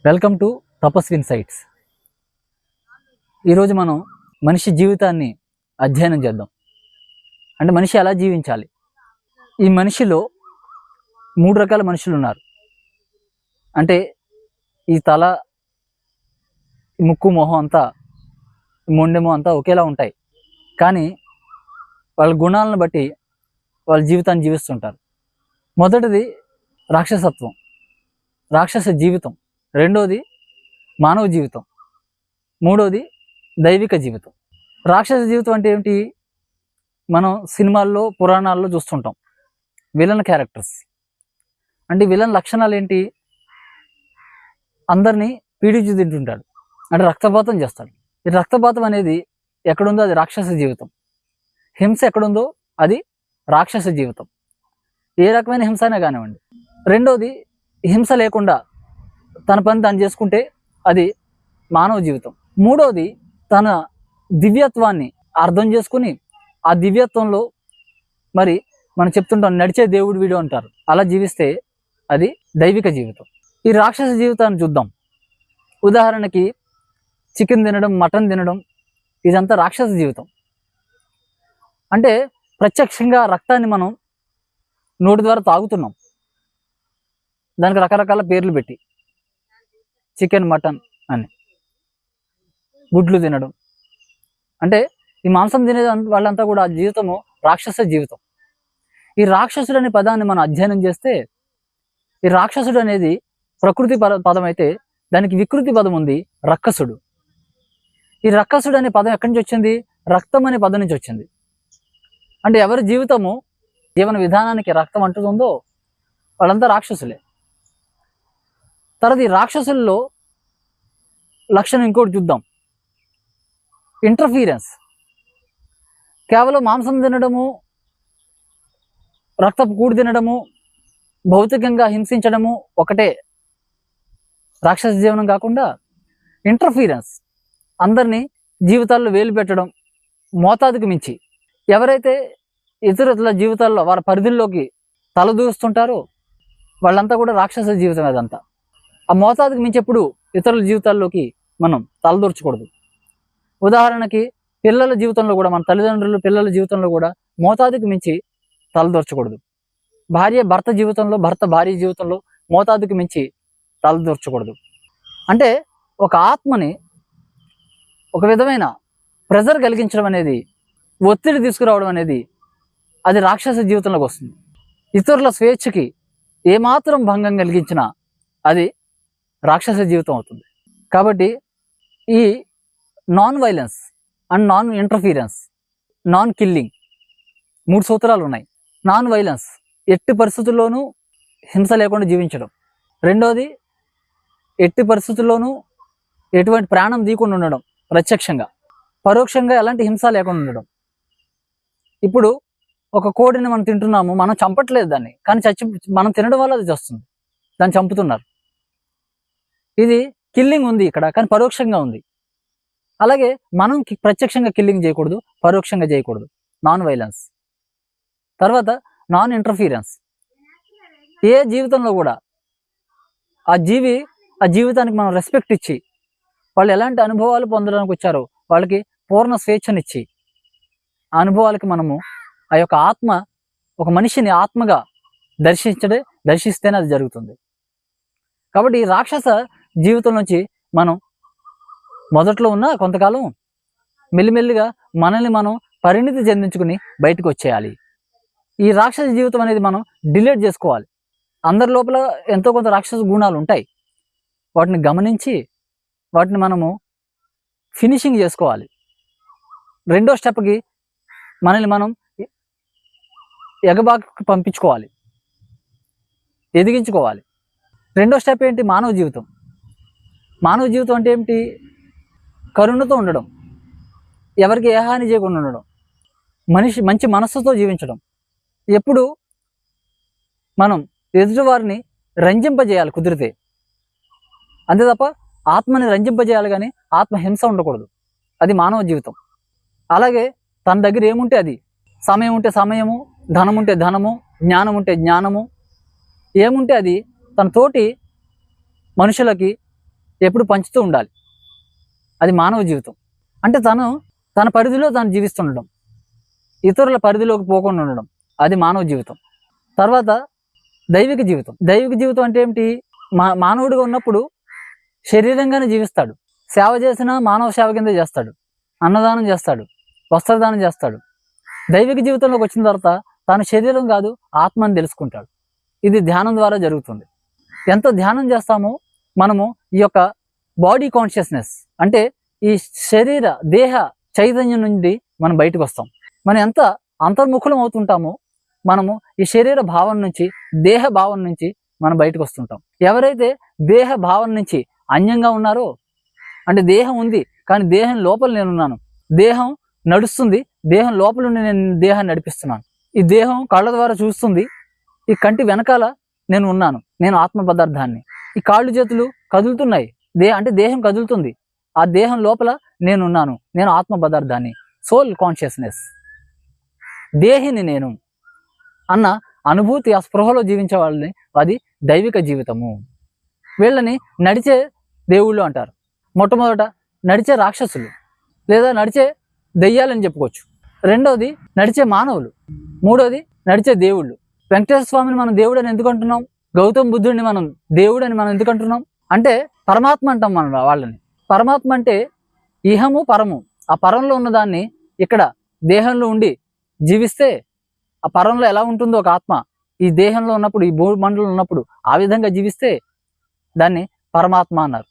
Welcome to Tapasvi insights. ఈరోజు మనం మనిషి జీవితాన్ని అధ్యయనం చేద్దాం. అంటే మనిషి ఎలా జీవించాలి. ఈ మనిషిలో 3 రకాల మనుషులు ఉన్నారు. అంటే ఈ తల, ముక్కు, మొహం అంతా, మొండెమో అంతా ఒకేలా ఉంటాయి. కానీ వాళ్ళ గుణాలను బట్టి వాళ్ళ జీవితాన్ని జీవిస్తుంటారు. మొదటిది రాక్షసత్వం, రాక్షస జీవితం. రెండోది మానవ జీవితం. మూడోది దైవిక జీవితం. రాక్షస జీవితం అంటే ఏమిటి? మనం సినిమాల్లో, పురాణాల్లో చూస్తుంటాం విలన్ క్యారెక్టర్స్. అంటే విలన్ లక్షణాలు ఏంటి? అందరినీ పీడించి తింటుంటాడు, అంటే రక్తపాతం చేస్తాడు. ఈ రక్తపాతం అనేది ఎక్కడుందో అది రాక్షస జీవితం. హింస ఎక్కడుందో అది రాక్షస జీవితం. ఏ రకమైన హింస అయినా కానివ్వండి. రెండోది హింస లేకుండా తన పని తాను చేసుకుంటే అది మానవ జీవితం. మూడోది తన దివ్యత్వాన్ని అర్థం చేసుకుని ఆ దివ్యత్వంలో మరి మనం చెప్తుంటాం నడిచే దేవుడు వీడు అంటారు, అలా జీవిస్తే అది దైవిక జీవితం. ఈ రాక్షస జీవితాన్ని చూద్దాం. ఉదాహరణకి చికెన్ తినడం, మటన్ తినడం, ఇదంతా రాక్షస జీవితం. అంటే ప్రత్యక్షంగా రక్తాన్ని మనం నోటి ద్వారా తాగుతున్నాం, దానికి రకరకాల పేర్లు పెట్టి చికెన్, మటన్ అని. గుడ్లు తినడం అంటే ఈ మాంసం తినే వాళ్ళంతా కూడా ఆ జీవితము రాక్షస జీవితం. ఈ రాక్షసుడు అనే పదాన్ని మనం అధ్యయనం చేస్తే, ఈ రాక్షసుడు అనేది ప్రకృతి పదం అయితే దానికి వికృతి పదం ఉంది, రక్కసుడు. ఈ రక్కసుడు అనే పదం ఎక్కడి నుంచి వచ్చింది? రక్తం అనే పదం నుంచి వచ్చింది. అంటే ఎవరి జీవితము, జీవన విధానానికి రక్తం అంటుతుందో వాళ్ళంతా రాక్షసులే. తర్వాత ఈ రాక్షసుల్లో లక్షణం ఇంకోటి చూద్దాం, ఇంటర్ఫీరెన్స్. కేవలం మాంసం తినడము, రక్తపు కూడి తినడము, భౌతికంగా హింసించడము ఒకటే రాక్షస జీవనం కాకుండా ఇంటర్ఫీరెన్స్, అందరినీ జీవితాల్లో వేలు పెట్టడం, మోతాదుకు మించి ఎవరైతే ఇతరుల జీవితాల్లో వారి పరిధుల్లోకి తలదూస్తుంటారో వాళ్ళంతా కూడా రాక్షస జీవితం. అదంతా ఆ మోతాదుకు మించి ఎప్పుడు ఇతరుల జీవితాల్లోకి మనం తలదూర్చకూడదు. ఉదాహరణకి పిల్లల జీవితంలో కూడా, మన తల్లిదండ్రులు పిల్లల జీవితంలో కూడా మోతాదుకు మించి తలదూర్చకూడదు. భర్త జీవితంలో, భార్య జీవితంలో మోతాదుకు మించి తలదూర్చకూడదు. అంటే ఒక ఆత్మని ఒక విధమైన ప్రెజర్ కలిగించడం అనేది, ఒత్తిడి తీసుకురావడం అనేది అది రాక్షస జీవితంలోకి వస్తుంది. ఇతరుల స్వేచ్ఛకి ఏమాత్రం భంగం కలిగించినా అది రాక్షస జీవితం అవుతుంది. కాబట్టి ఈ non violence and non interference, non killing 3 సూత్రాలు ఉన్నాయి. నాన్ వైలెన్స్, ఎట్టి పరిస్థితుల్లోనూ హింస లేకుండా జీవించడం. రెండోది ఎట్టి పరిస్థితుల్లోనూ ఎటువంటి ప్రాణం తీయకుండా ఉండడం, ప్రత్యక్షంగా పరోక్షంగా ఎలాంటి హింస లేకుండా ఉండడం. ఇప్పుడు ఒక కోడిని మనం తింటున్నాము, మనం చంపట్లేదు దాన్ని, కానీ మనం తినడం వల్ల అది వస్తుంది, దాన్ని చంపుతున్నారు. ఇది కిల్లింగ్ ఉంది ఇక్కడ, కానీ పరోక్షంగా ఉంది. అలాగే మనం ప్రత్యక్షంగా కిల్లింగ్ చేయకూడదు, పరోక్షంగా చేయకూడదు, నాన్ వైలెన్స్. తర్వాత నాన్ ఇంటర్ఫీరెన్స్. ఏ జీవితంలో కూడా ఆ జీవితానికి మనం రెస్పెక్ట్ ఇచ్చి, వాళ్ళు ఎలాంటి అనుభవాలు పొందడానికి వచ్చారో వాళ్ళకి పూర్ణ స్వేచ్ఛనిచ్చి, ఆ అనుభవాలకి మనము ఆ యొక్క ఆత్మ, ఒక మనిషిని ఆత్మగా దర్శిస్తేనే అది జరుగుతుంది. కాబట్టి ఈ రాక్షస జీవితం నుంచి మనం మొదట్లో ఉన్న కొంతకాలం మెల్లిమెల్లిగా మనల్ని మనం పరిణితి చెందించుకుని బయటకు వచ్చేయాలి. ఈ రాక్షస జీవితం అనేది మనం డిలీట్ చేసుకోవాలి. అందరి లోపల ఎంతో కొంత రాక్షస గుణాలు ఉంటాయి, వాటిని గమనించి వాటిని మనము ఫినిషింగ్ చేసుకోవాలి. రెండో స్టెప్కి మనల్ని మనం ఎగబాకి పంపించుకోవాలి, ఎదిగించుకోవాలి. రెండో స్టెప్ ఏంటి? మానవ జీవితం. మానవ జీవితం అంటే ఏమిటి? కరుణతో ఉండడం, ఎవరికి ఏ హాని చేయకుండా ఉండడం, మంచి మనస్సుతో జీవించడం. ఎప్పుడు మనం ఎదుటివారిని రంజింపజేయాలి కుదిరితే, అంతే తప్ప ఆత్మని రంజింపజేయాలి, కానీ ఆత్మహింస ఉండకూడదు. అది మానవ జీవితం. అలాగే తన దగ్గర ఏముంటే అది, సమయం ఉంటే సమయము, ధనం ఉంటే ధనము, జ్ఞానం ఉంటే జ్ఞానము, ఏముంటే అది తన తోటి మనుషులకి ఎప్పుడు పంచుతూ ఉండాలి. అది మానవ జీవితం. అంటే తన పరిధిలో తాను జీవిస్తుండడం, ఇతరుల పరిధిలోకి పోకుండా ఉండడం, అది మానవ జీవితం. తర్వాత దైవిక జీవితం. దైవిక జీవితం అంటే ఏమిటి? మానవుడిగా ఉన్నప్పుడు శరీరంగానే జీవిస్తాడు. సేవ చేసినా మానవ సేవ కింద చేస్తాడు, అన్నదానం చేస్తాడు, వస్త్రదానం చేస్తాడు. దైవిక జీవితంలోకి వచ్చిన తర్వాత తాను శరీరం కాదు ఆత్మ అని తెలుసుకుంటాడు. ఇది ధ్యానం ద్వారా జరుగుతుంది. ఎంత ధ్యానం చేస్తామో మనము ఈ యొక్క బాడీ కాన్షియస్నెస్ అంటే ఈ శరీర దేహ చైతన్యం నుండి మనం బయటకు వస్తాం. మనం ఎంత అంతర్ముఖులం అవుతుంటామో మనము ఈ శరీర భావం నుంచి, దేహ భావం నుంచి మనం బయటకు వస్తుంటాం. ఎవరైతే దేహ భావం నుంచి అన్యంగా ఉన్నారో, అంటే దేహం ఉంది కానీ దేహం లోపల నేనున్నాను, దేహం నడుస్తుంది, దేహం లోపల నేను దేహాన్ని నడిపిస్తున్నాను, ఈ దేహం కళ్ళ ద్వారా చూస్తుంది, ఈ కంటి వెనకాల నేను ఉన్నాను, నేను ఆత్మ పదార్థాన్ని, ఈ కాళ్ళు చేతులు కదులుతున్నాయి, అంటే దేహం కదులుతుంది, ఆ దేహం లోపల నేనున్నాను, నేను ఆత్మ పదార్థాన్ని, సోల్ కాన్షియస్నెస్, దేహిని నేను అన్న అనుభూతి ఆ స్పృహలో జీవించే వాళ్ళని అది దైవిక జీవితము. వీళ్ళని నడిచే దేవుళ్ళు అంటారు. మొట్టమొదట నడిచే రాక్షసులు లేదా నడిచే దెయ్యాలని చెప్పుకోవచ్చు. రెండవది నడిచే మానవులు. మూడవది నడిచే దేవుళ్ళు. వెంకటేశ్వర స్వామిని మనం దేవుడు అని ఎందుకు అంటున్నాం? గౌతమ బుద్ధుడిని మనం దేవుడు అని మనం ఎందుకు అంటున్నాం? అంటే పరమాత్మ అంటాం మనం వాళ్ళని. పరమాత్మ అంటే ఇహము పరము. ఆ పరంలో ఉన్నదాన్ని ఇక్కడ దేహంలో ఉండి జీవిస్తే ఆ పరంలో ఎలా ఉంటుందో ఒక ఆత్మ ఈ దేహంలో ఉన్నప్పుడు, ఈ భూమండలంలో ఉన్నప్పుడు ఆ విధంగా జీవిస్తే దాన్ని పరమాత్మ అన్నారు.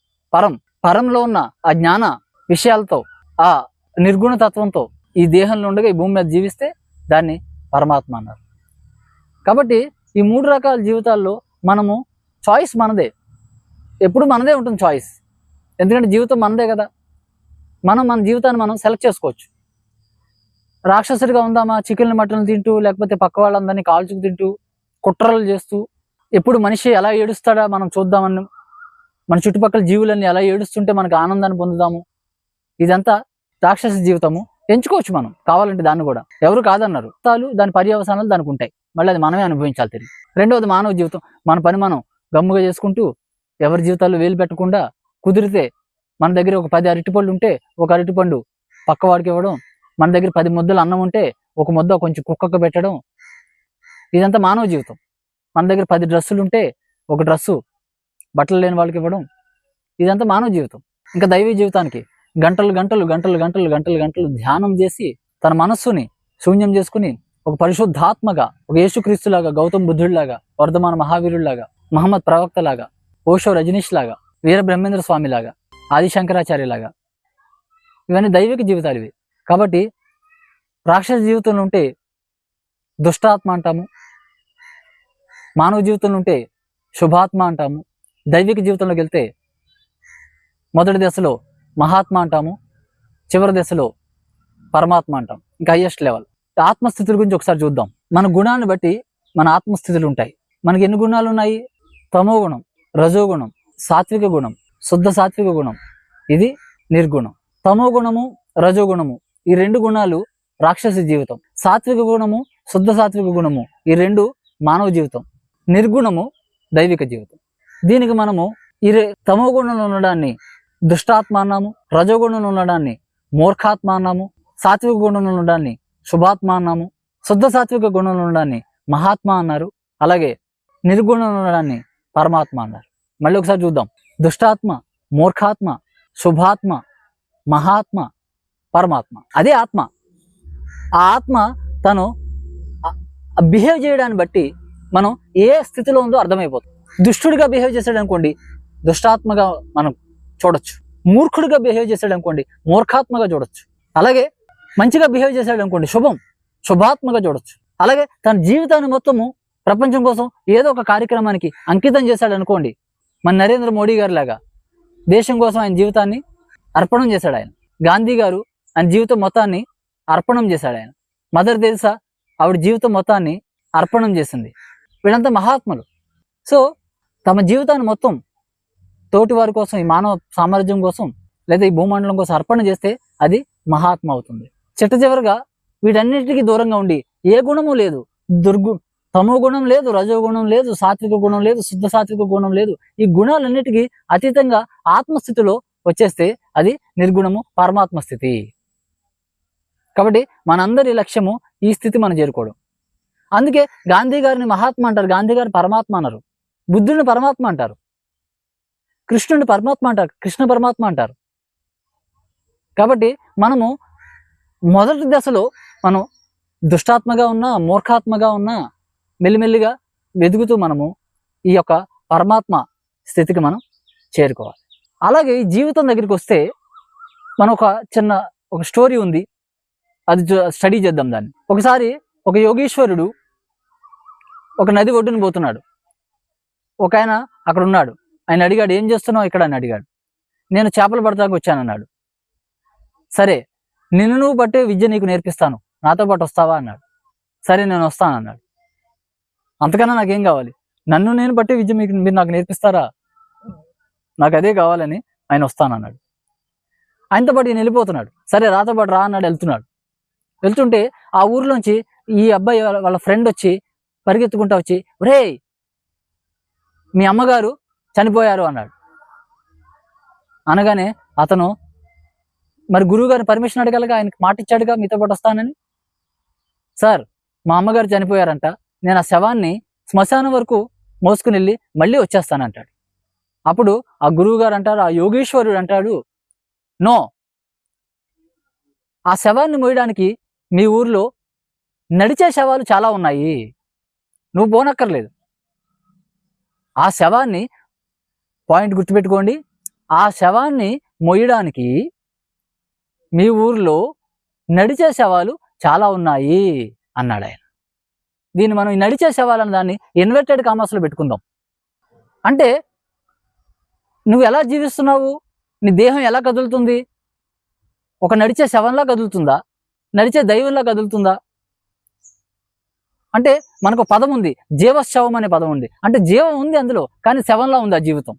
పరంలో ఉన్న ఆ జ్ఞాన విషయాలతో, ఆ నిర్గుణ తత్వంతో ఈ దేహంలో ఉండగా ఈ భూమి మీద జీవిస్తే దాన్ని పరమాత్మ అన్నారు. కాబట్టి ఈ మూడు రకాల జీవితాల్లో మనము చాయిస్ మనదే, ఎప్పుడు మనదే ఉంటుంది చాయిస్. ఎందుకంటే జీవితం మనదే కదా. మన జీవితాన్ని మనం సెలెక్ట్ చేసుకోవచ్చు. రాక్షసుడిగా ఉందామా, చికెన్ మటన్లు తింటూ, లేకపోతే పక్క వాళ్ళందరినీ కాల్చుకు తింటూ, కుట్రలు చేస్తూ, ఎప్పుడు మనిషి ఎలా ఏడుస్తాడా మనం చూద్దామని, మన చుట్టుపక్కల జీవులన్నీ ఎలా ఏడుస్తుంటే మనకు ఆనందాన్ని పొందుదాము, ఇదంతా రాక్షస జీవితము. ఎంచుకోవచ్చు మనం కావాలంటే దాన్ని కూడా, ఎవరు కాదన్నారు. దాని పర్యవసానాలు దానికి ఉంటాయి, మళ్ళీ అది మనమే అనుభవించాలి తిరిగి. రెండవది మానవ జీవితం. మన పని మనం గమ్ముగా చేసుకుంటూ ఎవరి జీవితాల్లో వేలు పెట్టకుండా, కుదిరితే మన దగ్గర ఒక 10 అరటిపళ్ళు ఉంటే ఒక అరటిపండు పక్కవాడికి ఇవ్వడం, మన దగ్గర 10 ముద్దలు అన్నం ఉంటే ఒక ముద్ద కొంచెం కుక్కకు పెట్టడం, ఇదంతా మానవ జీవితం. మన దగ్గర 10 డ్రెస్సులు ఉంటే ఒక డ్రెస్సు బట్టలు లేని వాళ్ళకి ఇవ్వడం, ఇదంతా మానవ జీవితం. ఇంకా దైవ జీవితానికి గంటలు గంటలు గంటలు గంటలు గంటలు గంటలు ధ్యానం చేసి తన మనస్సుని శూన్యం చేసుకుని ఒక పరిశుద్ధాత్మగా, ఒక యేసుక్రీస్తులాగా, గౌతమ బుద్ధుడిలాగా, వర్ధమాన మహావీరుడిలాగా, మహమ్మద్ ప్రవక్తలాగా, ఓషో రజనీష్ లాగా, వీర బ్రహ్మేంద్ర స్వామి లాగా, ఆది శంకరాచార్యలాగా, ఇవన్నీ దైవిక జీవితాలు ఇవి. కాబట్టి రాక్షస జీవితంలో ఉంటే దుష్టాత్మ అంటాము, మానవ జీవితంలో ఉంటే శుభాత్మ అంటాము, దైవిక జీవితంలోకి వెళ్తే మొదటి దశలో మహాత్మ అంటాము, చివరి దశలో పరమాత్మ అంటాం, ఇంకా హైయెస్ట్ లెవెల్. ఆత్మస్థితుల గురించి ఒకసారి చూద్దాం. మన గుణాన్ని బట్టి మన ఆత్మస్థితులు ఉంటాయి. మనకి ఎన్ని గుణాలు ఉన్నాయి? తమో గుణం, రజోగుణం, సాత్విక గుణం, శుద్ధ సాత్విక గుణం, ఇది నిర్గుణం. తమో గుణము, రజోగుణము, ఈ 2 గుణాలు రాక్షస జీవితం. సాత్విక గుణము, శుద్ధ సాత్విక గుణము, ఈ 2 మానవ జీవితం. నిర్గుణము దైవిక జీవితం. దీనికి మనము ఈ తమో గుణంలో ఉండడాన్ని దుష్టాత్మ అన్నాము, రజోగుణంలో ఉండడాన్ని మూర్ఖాత్మ అన్నాము, సాత్విక గుణంలో ఉండడాన్ని శుభాత్మ అన్నాము, శుద్ధ సాత్విక గుణంలో ఉండడాన్ని మహాత్మ అన్నారు, అలాగే నిర్గుణంలో ఉండడాన్ని పరమాత్మ అన్నారు. మళ్ళీ ఒకసారి చూద్దాం. దుష్టాత్మ, మూర్ఖాత్మ, శుభాత్మ, మహాత్మ, పరమాత్మ. అదే ఆత్మ. ఆ ఆత్మ తను బిహేవ్ చేయడాన్ని బట్టి మనం ఏ స్థితిలో ఉందో అర్థమైపోతుంది. దుష్టుడిగా బిహేవ్ చేశాడు అనుకోండి, దుష్టాత్మగా మనం చూడొచ్చు. మూర్ఖుడిగా బిహేవ్ చేశాడు అనుకోండి, మూర్ఖాత్మగా చూడొచ్చు. అలాగే మంచిగా బిహేవ్ చేశాడు అనుకోండి, శుభాత్మగా చూడొచ్చు. అలాగే తన జీవితాన్ని మొత్తము ప్రపంచం కోసం ఏదో ఒక కార్యక్రమానికి అంకితం చేశాడు అనుకోండి, మన నరేంద్ర మోడీ గారి లాగా దేశం కోసం ఆయన జీవితాన్ని అర్పణం చేశాడు. ఆయన గాంధీ గారు ఆయన జీవితం మొత్తాన్ని అర్పణం చేశాడు. ఆయన మదర్ తెరిసా ఆవిడ జీవితం మొత్తాన్ని అర్పణం చేసింది. వీళ్ళంతా మహాత్ములు. సో తమ జీవితాన్ని మొత్తం తోటి వారి కోసం, ఈ మానవ సామ్రాజ్యం కోసం లేదా ఈ భూమండలం కోసం అర్పణ చేస్తే అది మహాత్మ అవుతుంది. చిట్ట చివరిగా వీటన్నిటికీ దూరంగా ఉండి ఏ గుణము లేదు, తమో గుణం లేదు, రజో గుణం లేదు, సాత్విక గుణం లేదు, శుద్ధ సాత్విక గుణం లేదు. ఈ గుణాలన్నిటికీ అతీతంగా ఆత్మస్థితిలో వచ్చేస్తే అది నిర్గుణము, పరమాత్మ స్థితి. కాబట్టి మనందరి లక్ష్యము ఈ స్థితి మనం చేరుకోవడం. అందుకే గాంధీ గారిని మహాత్మ అంటారు, గాంధీ గారిని పరమాత్మ అన్నారు, బుద్ధుడిని పరమాత్మ అంటారు, కృష్ణుడిని పరమాత్మ అంటారు, కృష్ణ పరమాత్మ అంటారు. కాబట్టి మనము మొదటి దశలో మనం దుష్టాత్మగా ఉన్నా, మూర్ఖాత్మగా ఉన్నా, మెల్లిమెల్లిగా వెతుకుతూ మనము ఈ యొక్క పరమాత్మ స్థితికి మనం చేరుకోవాలి. అలాగే ఈ జీవితం దగ్గరికి వస్తే మనం ఒక స్టోరీ ఉంది, అది స్టడీ చేద్దాం దాన్ని. ఒకసారి ఒక యోగీశ్వరుడు ఒక నది ఒడ్డున పోతున్నాడు. ఒక ఆయన అక్కడ ఉన్నాడు. ఆయన అడిగాడు, ఏం చేస్తున్నావు ఇక్కడ అని అడిగాడు. నేను చేపలు పడతానికి వచ్చానన్నాడు. సరే, నిన్ను నువ్వు పట్టే విద్య నీకు నేర్పిస్తాను, నాతో పాటు వస్తావా అన్నాడు. సరే, నేను వస్తాను అన్నాడు. అంతకన్నా నాకేం కావాలి, నన్ను నేను పట్టే విద్య మీరు నాకు నేర్పిస్తారా, నాకు అదే కావాలని ఆయన వస్తానన్నాడు. ఆయనతో పాటు ఈయన వెళ్ళిపోతున్నాడు. సరే, రాతో పాటు రా అన్నాడు. వెళ్తుంటే ఆ ఊర్లోంచి ఈ అబ్బాయి వాళ్ళ ఫ్రెండ్ వచ్చి పరిగెత్తుకుంటా వచ్చి, ఒరేయ్ మీ అమ్మగారు చనిపోయారు అన్నాడు. అనగానే అతను మరి గురువు గారిని పర్మిషన్ అడగలగా, ఆయనకి మాట ఇచ్చాడుగా మీతో పాటు వస్తానని. సార్, మా అమ్మగారు చనిపోయారంట, నేను ఆ శవాన్ని శ్మశానం వరకు మోసుకుని వెళ్ళి మళ్ళీ వచ్చేస్తానంటాడు. అప్పుడు ఆ గురువు గారు అంటారు, ఆ యోగీశ్వరుడు అంటాడు, నో, ఆ శవాన్ని మోయడానికి మీ ఊర్లో నడిచే శవాలు చాలా ఉన్నాయి, నువ్వు పోనక్కర్లేదు. ఆ శవాన్ని, పాయింట్ గుర్తుపెట్టుకోండి, ఆ శవాన్ని మోయడానికి మీ ఊర్లో నడిచే శవాలు చాలా ఉన్నాయి అన్నాడు ఆయన. దీన్ని మనం నడిచే శవాలని దాన్ని ఇన్వర్టెడ్ కామర్స్లో పెట్టుకుందాం. అంటే నువ్వు ఎలా జీవిస్తున్నావు, నీ దేహం ఎలా కదులుతుంది, ఒక నడిచే శవంలా కదులుతుందా, నడిచే దైవంలా కదులుతుందా? అంటే మనకు పదం ఉంది, జీవశవం అనే పదం ఉంది. అంటే జీవం ఉంది అందులో, కానీ శవంలా ఉంది ఆ జీవితం.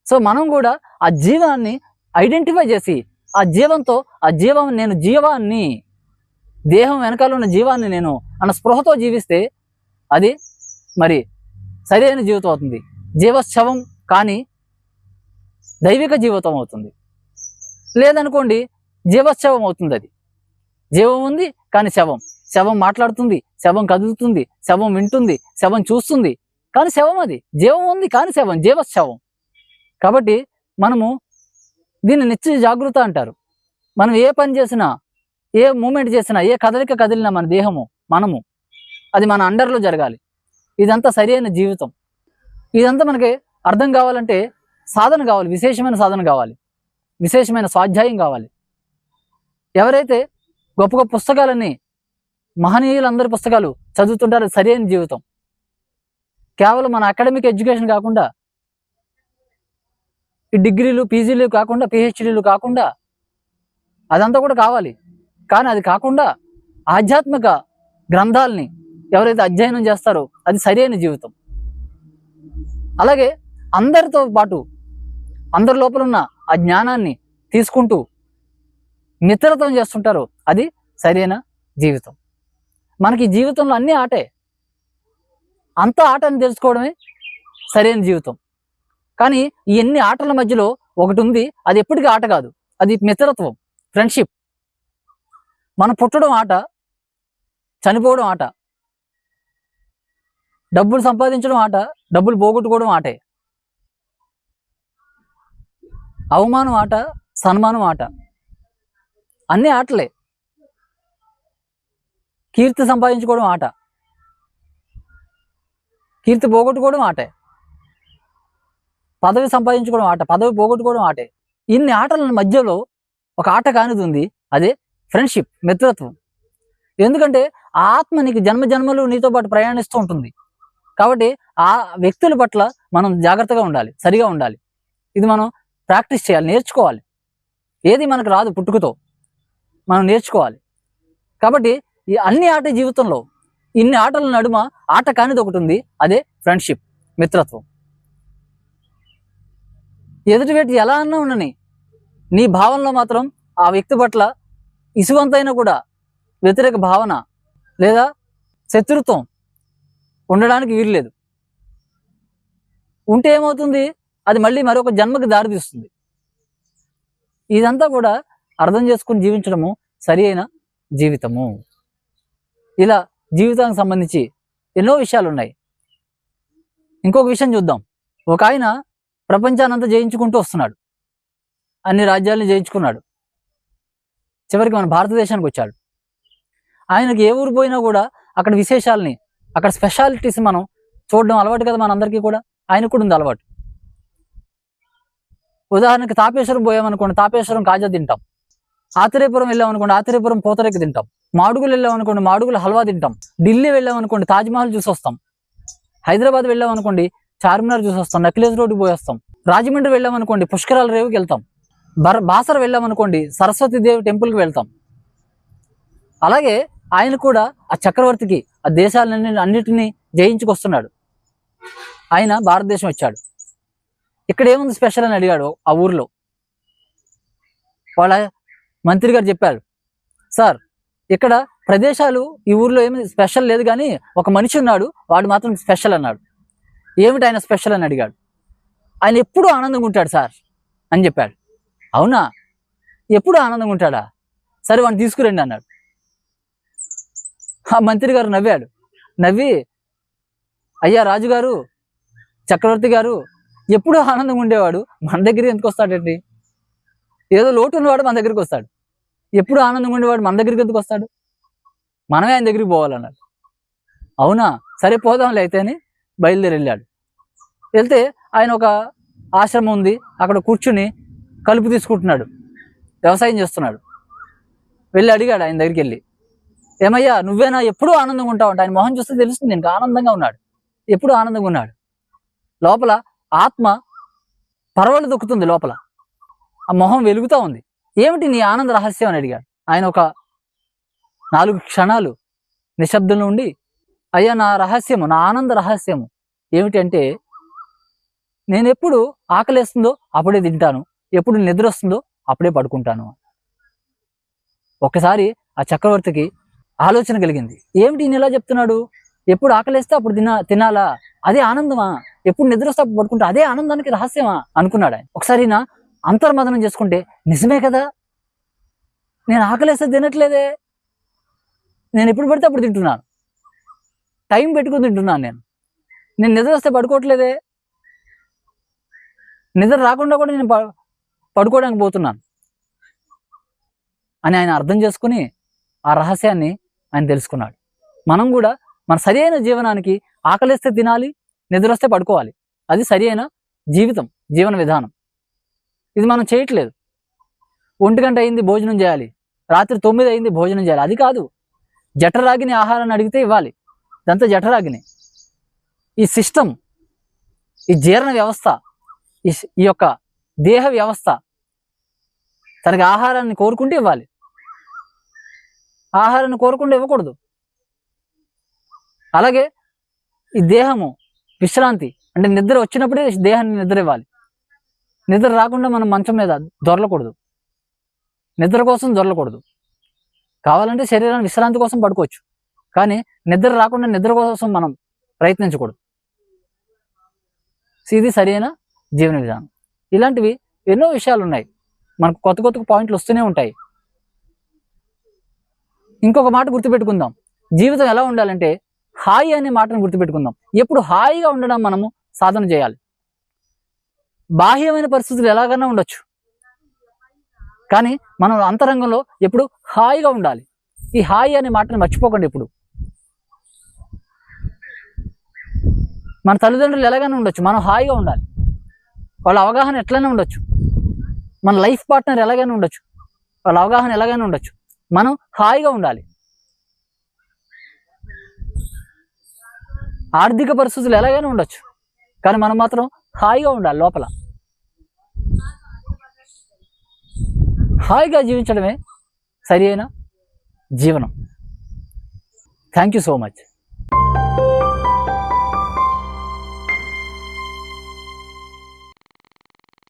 సో మనం కూడా ఆ జీవాన్ని ఐడెంటిఫై చేసి ఆ జీవంతో, ఆ జీవం నేను జీవాన్ని, దేహం వెనకాల ఉన్న జీవాన్ని నేను అన్న స్పృహతో జీవిస్తే అది మరి సరైన జీవితం అవుతుంది. జీవశవం కానీ దైవిక జీవితం అవుతుంది. లేదనుకోండి, జీవశవం అవుతుంది. అది జీవం ఉంది కానీ శవం మాట్లాడుతుంది, శవం కదులుతుంది, శవం వింటుంది, శవం చూస్తుంది, కానీ శవం. అది జీవం ఉంది కానీ జీవశవం. కాబట్టి మనము దీన్ని నిత్య జాగృత అంటారు. మనం ఏ పని చేసినా, ఏ మూమెంట్ చేసినా, ఏ కదలిక కదిలినా మన దేహము, మనము, అది మన అండర్లో జరగాలి. ఇదంతా సరైన జీవితం. ఇదంతా మనకి అర్థం కావాలంటే సాధన కావాలి, విశేషమైన సాధన కావాలి, విశేషమైన స్వాధ్యాయం కావాలి. ఎవరైతే గొప్ప గొప్ప పుస్తకాలన్నీ, మహనీయులందరి పుస్తకాలు చదువుతుంటారో సరైన జీవితం. కేవలం మన అకాడమిక్ ఎడ్యుకేషన్ కాకుండా, ఈ డిగ్రీలు, పీజీలు కాకుండా, పిహెచ్డీలు కాకుండా, అదంతా కూడా కావాలి. కానీ అది కాకుండా ఆధ్యాత్మిక గ్రంథాలని ఎవరైతే అధ్యయనం చేస్తారో అది సరైన జీవితం. అలాగే అందరితో పాటు, అందరి లోపల ఉన్న ఆ జ్ఞానాన్ని తీసుకుంటూ మిత్రత్వం చేస్తుంటారో అది సరైన జీవితం. మనకి జీవితంలో అన్నీ ఆటే, అంత ఆటని తెలుసుకోవడమే సరైన జీవితం. కానీ ఈ ఎన్ని ఆటల మధ్యలో ఒకటి ఉంది, అది ఎప్పటికీ ఆట కాదు, అది మిత్రత్వం, ఫ్రెండ్షిప్. మనం పుట్టడం ఆట, చనిపోవడం ఆట, డబ్బులు సంపాదించడం ఆట, డబ్బులు పోగొట్టుకోవడం ఆటే, అవమానం ఆట, సన్మానం ఆట, అన్నీ ఆటలే. కీర్తి సంపాదించుకోవడం ఆట, కీర్తి పోగొట్టుకోవడం ఆటే, పదవి సంపాదించుకోవడం ఆట, పదవి పోగొట్టుకోవడం ఆటే. ఇన్ని ఆటల మధ్యలో ఒక ఆట కానిది ఉంది, అదే ఫ్రెండ్షిప్, మిత్రత్వం. ఎందుకంటే ఆ ఆత్మ నీకు జన్మ జన్మలు నీతో పాటు ప్రయాణిస్తూ ఉంటుంది. కాబట్టి ఆ వ్యక్తుల పట్ల మనం జాగ్రత్తగా ఉండాలి, సరిగా ఉండాలి. ఇది మనం ప్రాక్టీస్ చేయాలి, నేర్చుకోవాలి. ఏది మనకు రాదు పుట్టుకతో, మనం నేర్చుకోవాలి. కాబట్టి ఈ అన్ని ఆట జీవితంలో, ఇన్ని ఆటల నడుమ ఆట కానిది ఒకటి ఉంది, అదే ఫ్రెండ్షిప్, మిత్రత్వం. ఎదుటి వ్యక్తి ఎలా అన్నా ఉండని, నీ భావనలో మాత్రం ఆ వ్యక్తి పట్ల ఇసువంతైనా కూడా వ్యతిరేక భావన లేదా శత్రుత్వం ఉండడానికి వీల్లేదు. ఉంటే ఏమవుతుంది, అది మళ్ళీ మరొక జన్మకి దారితీస్తుంది. ఇదంతా కూడా అర్థం చేసుకుని జీవించడము సరి అయిన జీవితము. ఇలా జీవితానికి సంబంధించి ఎన్నో విషయాలు ఉన్నాయి. ఇంకొక విషయం చూద్దాం. ఒక ఆయన ప్రపంచానంతా జయించుకుంటూ వస్తున్నాడు, అన్ని రాజ్యాలను జయించుకున్నాడు, చివరికి మన భారతదేశానికి వచ్చాడు. ఆయనకి ఏ ఊరు పోయినా కూడా అక్కడ విశేషాలని, అక్కడ స్పెషాలిటీస్ మనం చూడడం అలవాటు కదా మనందరికీ కూడా. ఆయనకు కూడా ఉంది అలవాటు. ఉదాహరణకి తాపేశ్వరం పోయామనుకోండి, తాపేశ్వరం కాజా తింటాం. ఆత్రేయపురం వెళ్ళామనుకోండి, ఆత్రేయపురం పూతరేక తింటాం. మాడుగులు వెళ్ళామనుకోండి, మాడుగుల హల్వా తింటాం. ఢిల్లీ వెళ్ళామనుకోండి, తాజ్మహల్ చూసి వస్తాం. హైదరాబాద్ వెళ్ళామనుకోండి, చార్మినార్ చూసి వస్తాం, నక్లెస్ రోడ్డుకి పోయి వస్తాం. రాజమండ్రి వెళ్ళామనుకోండి, పుష్కరాల రేవుకి వెళ్తాం. బాసర వెళ్ళామనుకోండి, సరస్వతీదేవి టెంపుల్కి వెళ్తాం. అలాగే ఆయన కూడా ఆ చక్రవర్తికి ఆ దేశాలన్నిటినీ జయించుకొస్తున్నాడు. ఆయన భారతదేశం వచ్చాడు. ఇక్కడ ఏముంది స్పెషల్ అని అడిగాడు ఆ ఊర్లో. వాళ్ళ మంత్రి గారు చెప్పారు, సార్ ఇక్కడ ప్రదేశాలు ఈ ఊర్లో ఏమి స్పెషల్ లేదు, కానీ ఒక మనిషి ఉన్నాడు, వాడు మాత్రం స్పెషల్ అన్నాడు. ఏమిటి ఆయన స్పెషల్ అని అడిగాడు. ఆయన ఎప్పుడూ ఆనందంగా ఉంటాడు సార్ అని చెప్పాడు. అవునా, ఎప్పుడు ఆనందంగా ఉంటాడా? సరే వాడిని తీసుకురండి అన్నాడు. ఆ మంత్రి గారు నవ్వాడు. నవ్వి, అయ్యా రాజుగారు, చక్రవర్తి గారు, ఎప్పుడూ ఆనందంగా ఉండేవాడు మన దగ్గరికి ఎందుకు వస్తాడండి? ఏదో లోటు ఉన్నవాడు మన దగ్గరికి వస్తాడు. ఎప్పుడు ఆనందంగా ఉండేవాడు మన దగ్గరికి ఎందుకు వస్తాడు? మనమే ఆయన దగ్గరికి పోవాలన్నాడు. అవునా, సరే పోదాంలే అయితే అని బయలుదేరి వెళ్ళాడు. వెళ్తే ఆయన ఒక ఆశ్రమం ఉంది, అక్కడ కూర్చుని కలుపు తీసుకుంటున్నాడు, వ్యవసాయం చేస్తున్నాడు. వెళ్ళి అడిగాడు ఆయన దగ్గరికి వెళ్ళి, ఏమయ్యా నువ్వేనా ఎప్పుడూ ఆనందంగా ఉంటావు అంటే? ఆయన మొహం చూస్తే తెలుస్తుంది ఇంకా ఆనందంగా ఉన్నాడు, ఎప్పుడు ఆనందంగా ఉన్నాడు. లోపల ఆత్మ పరవళ్ళు దొక్కుతుంది, లోపల ఆ మొహం వెలుగుతూ ఉంది. ఏమిటి నీ ఆనంద రహస్యం అని అడిగాడు. ఆయన ఒక 4 క్షణాలు నిశ్శబ్దంలో ఉండి, అయ్యా నా రహస్యము, నా ఆనంద రహస్యము ఏమిటి అంటే, నేను ఎప్పుడు ఆకలేస్తుందో అప్పుడే తింటాను, ఎప్పుడు నిద్ర వస్తుందో అప్పుడే పడుకుంటాను. ఒకసారి ఆ చక్రవర్తికి ఆలోచన కలిగింది. ఏమిటి ఈయన ఇలా చెప్తున్నాడు? ఎప్పుడు ఆకలేస్తే అప్పుడు తినాలా? అదే ఆనందమా? ఎప్పుడు నిద్ర వస్తే అప్పుడు పడుకుంటా, అదే ఆనందానికి రహస్యమా అనుకున్నాడు ఆయన. ఒకసారి నా అంతర్మదనం చేసుకుంటే, నిజమే కదా, నేను ఆకలేస్తే తినట్లేదే, నేను ఎప్పుడు పడితే అప్పుడు తింటున్నాను, టైం పెట్టుకుని తింటున్నాను, నేను నిద్ర వస్తే పడుకోవట్లేదే, నిద్ర రాకుండా కూడా నేను పడుకోవడానికి పోతున్నాను అని ఆయన అర్థం చేసుకుని ఆ రహస్యాన్ని ఆయన తెలుసుకున్నాడు. మనం కూడా మన సరి అయిన జీవనానికి ఆకలిస్తే తినాలి, నిద్ర వస్తే పడుకోవాలి. అది సరి అయిన జీవితం, జీవన విధానం. ఇది మనం చేయట్లేదు. 1 గంట అయింది భోజనం చేయాలి, రాత్రి 9 అయింది భోజనం చేయాలి, అది కాదు. జఠరాగిని ఆహారాన్ని అడిగితే ఇవ్వాలి, ఇదంతా జఠరాగిని. ఈ సిస్టమ్, ఈ జీర్ణ వ్యవస్థ, ఈ యొక్క దేహ వ్యవస్థ తనకి ఆహారాన్ని కోరుకుంటే ఇవ్వాలి, ఆహారాన్ని కోరకుండా ఇవ్వకూడదు. అలాగే ఈ దేహము విశ్రాంతి అంటే నిద్ర వచ్చినప్పుడే దేహాన్ని నిద్ర ఇవ్వాలి. నిద్ర రాకుండా మనం మంచం మీద దొరలకూడదు, నిద్ర కోసం దొరలకూడదు. కావాలంటే శరీరాన్ని విశ్రాంతి కోసం పడుకోవచ్చు, కానీ నిద్ర రాకుండా నిద్ర కోసం మనం ప్రయత్నించకూడదు. ఇది సరైన జీవన విధానం. ఇలాంటివి ఎన్నో విషయాలు ఉన్నాయి, మనకు కొత్త కొత్త పాయింట్లు వస్తూనే ఉంటాయి. ఇంకొక మాట గుర్తుపెట్టుకుందాం, జీవితం ఎలా ఉండాలంటే హాయి అనే మాటను గుర్తుపెట్టుకుందాం. ఎప్పుడు హాయిగా ఉండడం మనము సాధన చేయాలి. బాహ్యమైన పరిస్థితులు ఎలాగైనా ఉండొచ్చు, కానీ మనం అంతరంగంలో ఎప్పుడు హాయిగా ఉండాలి. ఈ హాయి అనే మాటను మర్చిపోకండి. ఎప్పుడు మన తల్లిదండ్రులు ఎలాగైనా ఉండొచ్చు, మనం హాయిగా ఉండాలి. వాళ్ళ అవగాహన ఎట్లయినా ఉండొచ్చు, మన లైఫ్ పార్ట్నర్ ఎలాగైనా ఉండొచ్చు, వాళ్ళ అవగాహన ఎలాగైనా ఉండొచ్చు, మనం హాయిగా ఉండాలి. ఆర్థిక పరిస్థితులు ఎలాగైనా ఉండొచ్చు, కానీ మనం మాత్రం హాయిగా ఉండాలి. లోపల హాయిగా జీవించడమే సరి అయిన జీవనం. Thank you so much.